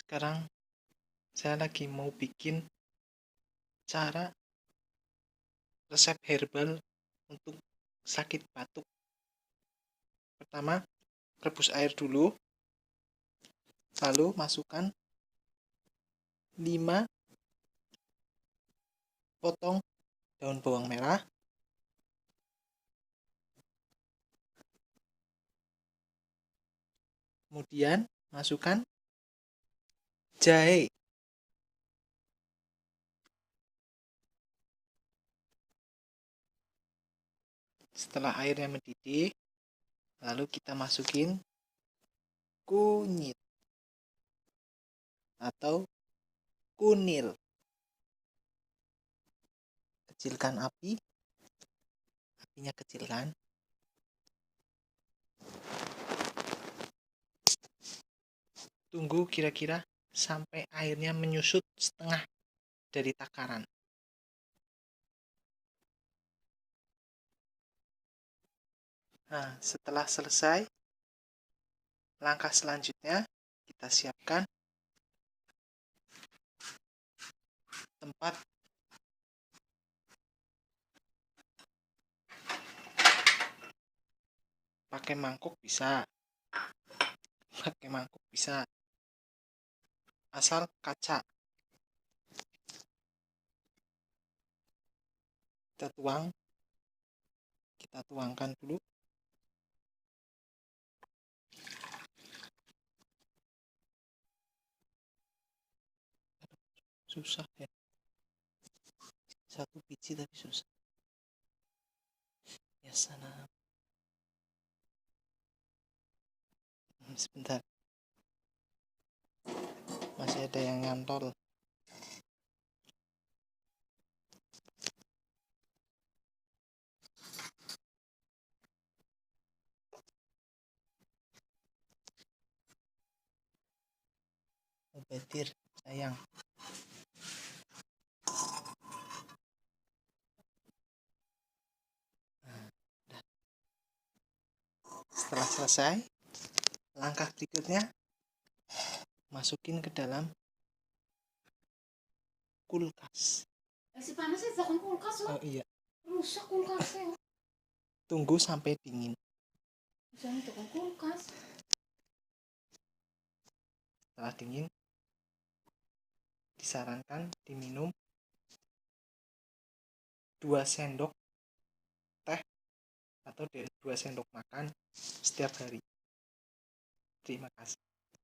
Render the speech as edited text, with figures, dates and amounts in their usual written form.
Sekarang saya lagi mau bikin cara resep herbal untuk sakit batuk. Pertama, rebus air dulu, lalu masukkan 5 potong daun bawang merah, kemudian masukkan jahe. Setelah airnya mendidih, lalu kita masukin kunyit atau kunil. Kecilkan apinya kecilkan. Tunggu kira-kira sampai airnya menyusut setengah dari takaran. Nah, setelah selesai, langkah selanjutnya kita siapkan tempat pakai mangkuk bisa, asal kaca. Kita tuangkan dulu. Susah ya, satu biji tapi susah ya. Sana sebentar, masih ada yang nyantol. Betir sayang. Setelah selesai, langkah berikutnya masukin ke dalam kulkas. Si panas ya, jangan kulkas loh. Oh iya. Rusak kulkasnya. Tunggu sampai dingin. Jangan tekan kulkas. Setelah dingin, disarankan diminum 2 sendok teh atau 2 sendok makan setiap hari. Terima kasih.